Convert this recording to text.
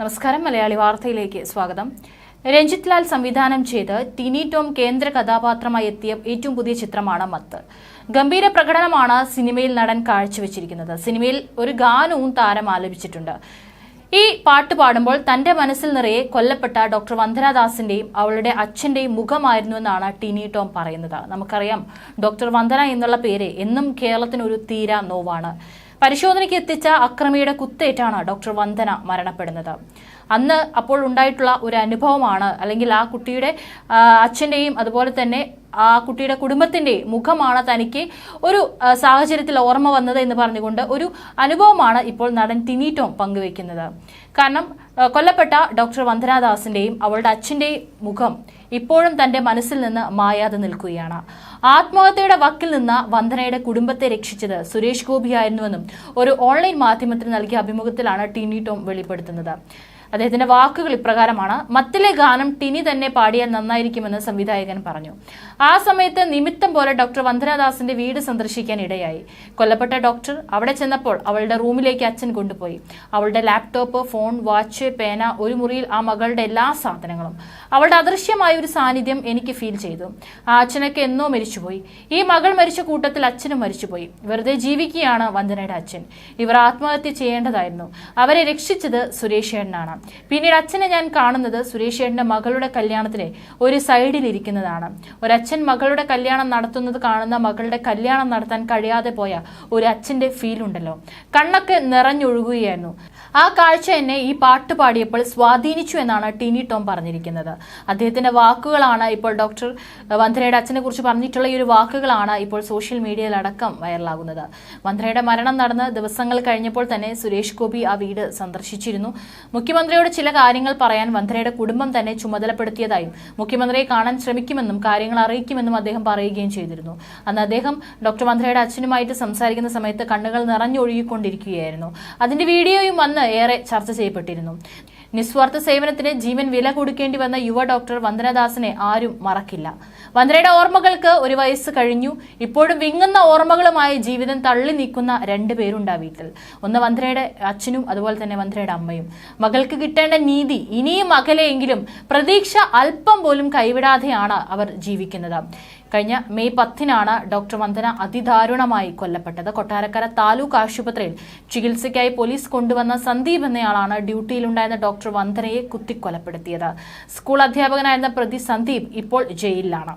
നമസ്കാരം. മലയാളി വാർത്തയിലേക്ക് സ്വാഗതം. രഞ്ജിത്ത് ലാൽ സംവിധാനം ചെയ്ത് ടിനി ടോം കേന്ദ്ര കഥാപാത്രമായി എത്തിയ ഏറ്റവും പുതിയ ചിത്രമാണ് മത്ത്. ഗംഭീര പ്രകടനമാണ് സിനിമയിൽ നടൻ കാഴ്ചവെച്ചിരിക്കുന്നത്. സിനിമയിൽ ഒരു ഗാനവും താരം ആലപിച്ചിട്ടുണ്ട്. ഈ പാട്ട് പാടുമ്പോൾ തന്റെ മനസ്സിൽ നിറയെ കൊല്ലപ്പെട്ട ഡോക്ടർ വന്ദനാദാസിന്റെയും അവളുടെ അച്ഛന്റെയും മുഖമായിരുന്നുവെന്നാണ് ടിനി ടോം പറയുന്നത്. നമുക്കറിയാം, ഡോക്ടർ വന്ദന എന്നുള്ള പേര് എന്നും കേരളത്തിനൊരു തീരാ നോവാണ്. പരിശോധനയ്ക്ക് എത്തിച്ച അക്രമിയുടെ കുത്തേറ്റാണ് ഡോക്ടർ വന്ദന മരണപ്പെടുന്നത്. അന്ന് അപ്പോൾ ഉണ്ടായിട്ടുള്ള ഒരു അനുഭവമാണ്, അല്ലെങ്കിൽ ആ കുട്ടിയുടെ അച്ഛൻ്റെയും അതുപോലെ തന്നെ ആ കുട്ടിയുടെ കുടുംബത്തിന്റെ മുഖമാണ് തനിക്ക് ഒരു സാഹചര്യത്തിൽ ഓർമ്മ വന്നത് എന്ന് പറഞ്ഞുകൊണ്ട് ഒരു അനുഭവമാണ് ഇപ്പോൾ നടൻ ടിനി ടോം പങ്കുവെക്കുന്നത്. കാരണം കൊല്ലപ്പെട്ട ഡോക്ടർ വന്ദനാദാസിന്റെയും അവളുടെ അച്ഛന്റെയും മുഖം ഇപ്പോഴും തന്റെ മനസ്സിൽ നിന്ന് മായാതെ നിൽക്കുകയാണ്. ആത്മഹത്യയുടെ വക്കിൽ നിന്ന് വന്ദനയുടെ കുടുംബത്തെ രക്ഷിച്ചത് സുരേഷ് ഗോപിയായിരുന്നുവെന്നും ഒരു ഓൺലൈൻ മാധ്യമത്തിന് നൽകിയ അഭിമുഖത്തിലാണ് ടിനി ടോം വെളിപ്പെടുത്തുന്നത്. അദ്ദേഹത്തിന്റെ വാക്കുകൾ ഇപ്രകാരമാണ്: മത്തിലെ ഗാനം ടിനി തന്നെ പാടിയാൽ നന്നായിരിക്കുമെന്ന് സംവിധായകൻ പറഞ്ഞു. ആ സമയത്ത് നിമിത്തം പോലെ ഡോക്ടർ വന്ദനാദാസിന്റെ വീട് സന്ദർശിക്കാൻ ഇടയായി. കൊല്ലപ്പെട്ട ഡോക്ടർ അവിടെ ചെന്നപ്പോൾ അവളുടെ റൂമിലേക്ക് അച്ഛൻ കൊണ്ടുപോയി. അവളുടെ ലാപ്ടോപ്പ്, ഫോൺ, വാച്ച്, പേന, ഒരു മുറിയിൽ ആ മകളുടെ എല്ലാ സാധനങ്ങളും. അവളുടെ അദൃശ്യമായ ഒരു സാന്നിധ്യം എനിക്ക് ഫീൽ ചെയ്തു. ആ അച്ഛനൊക്കെ എന്നോ മരിച്ചുപോയി. ഈ മകൾ മരിച്ച കൂട്ടത്തിൽ അച്ഛനും മരിച്ചുപോയി. വെറുതെ ജീവിക്കുകയാണ് വന്ദനയുടെ അച്ഛൻ. ഇവർ ആത്മഹത്യ ചെയ്യേണ്ടതായിരുന്നു. അവരെ രക്ഷിച്ചത് സുരേഷ് ഏട്ടനാണ്. പിന്നീട് അച്ഛനെ ഞാൻ കാണുന്നത് സുരേഷ് ഏട്ടന്റെ മകളുടെ കല്യാണത്തിന് ഒരു സൈഡിൽ ഇരിക്കുന്നതാണ്. ഒരച്ഛൻ മകളുടെ കല്യാണം നടത്തുന്നത് കാണുന്ന മകളുടെ കല്യാണം നടത്താൻ കഴിയാതെ പോയ ഒരു അച്ഛന്റെ ഫീൽ ഉണ്ടല്ലോ, കണ്ണൊക്കെ നിറഞ്ഞൊഴുകുകയായിരുന്നു. ആ കാഴ്ച എന്നെ ഈ പാട്ട് പാടിയപ്പോൾ സ്വാധീനിച്ചു എന്നാണ് ടിനി ടോം പറഞ്ഞിരിക്കുന്നത്. അദ്ദേഹത്തിന്റെ വാക്കുകളാണ് ഇപ്പോൾ ഡോക്ടർ വന്ദനയുടെ അച്ഛനെ കുറിച്ച് പറഞ്ഞിട്ടുള്ള ഈ ഒരു വാക്കുകളാണ് ഇപ്പോൾ സോഷ്യൽ മീഡിയയിലടക്കം വൈറലാകുന്നത്. വന്ദനയുടെ മരണം നടന്ന് ദിവസങ്ങൾ കഴിഞ്ഞപ്പോൾ തന്നെ സുരേഷ് ഗോപി ആ വീട് സന്ദർശിച്ചിരുന്നു. മുഖ്യമന്ത്രിയോട് ചില കാര്യങ്ങൾ പറയാൻ വന്ദനയുടെ കുടുംബം തന്നെ ചുമതലപ്പെടുത്തിയതായും മുഖ്യമന്ത്രിയെ കാണാൻ ശ്രമിക്കുമെന്നും കാര്യങ്ങൾ അറിയിക്കുമെന്നും അദ്ദേഹം പറയുകയും ചെയ്തിരുന്നു. അന്ന് അദ്ദേഹം ഡോക്ടർ വന്ദനയുടെ അച്ഛനുമായിട്ട് സംസാരിക്കുന്ന സമയത്ത് കണ്ണുകൾ നിറഞ്ഞൊഴുകിക്കൊണ്ടിരിക്കുകയായിരുന്നു. അതിന്റെ വീഡിയോയും അന്ന് ഏറെ ചർച്ച ചെയ്യപ്പെട്ടിരുന്നു. നിസ്വാർത്ഥ സേവനത്തിന് ജീവൻ വില കൊടുക്കേണ്ടി വന്ന യുവ ഡോക്ടർ വന്ദനാദാസിനെ ആരും മറക്കില്ല. വന്ദനയുടെ ഓർമ്മകൾക്ക് ഒരു വയസ്സ് കഴിഞ്ഞു. ഇപ്പോഴും വിങ്ങുന്ന ഓർമ്മകളുമായി ജീവിതം തള്ളി നീക്കുന്ന രണ്ടുപേരുണ്ട് ആ വീട്ടിൽ. ഒന്ന് വന്ദനയുടെ അച്ഛനും അതുപോലെ തന്നെ വന്ദനയുടെ അമ്മയും. മകൾക്ക് കിട്ടേണ്ട നീതി ഇനിയും അകലെയെങ്കിലും പ്രതീക്ഷ അല്പം പോലും കൈവിടാതെയാണ് അവർ ജീവിക്കുന്നത്. കഴിഞ്ഞ മെയ് 10-നാണ് ഡോക്ടർ വന്ദന അതിദാരുണമായി കൊല്ലപ്പെട്ടത്. കൊട്ടാരക്കര താലൂക്ക് ആശുപത്രിയിൽ ചികിത്സയ്ക്കായി പോലീസ് കൊണ്ടുവന്ന സന്ദീപ് എന്നയാളാണ് ഡ്യൂട്ടിയിലുണ്ടായിരുന്ന ഡോക്ടർ വന്ദനയെ കുത്തിക്കൊലപ്പെടുത്തിയത്. സ്കൂൾ അധ്യാപകനായിരുന്ന പ്രതി സന്ദീപ് ഇപ്പോൾ ജയിലിലാണ്.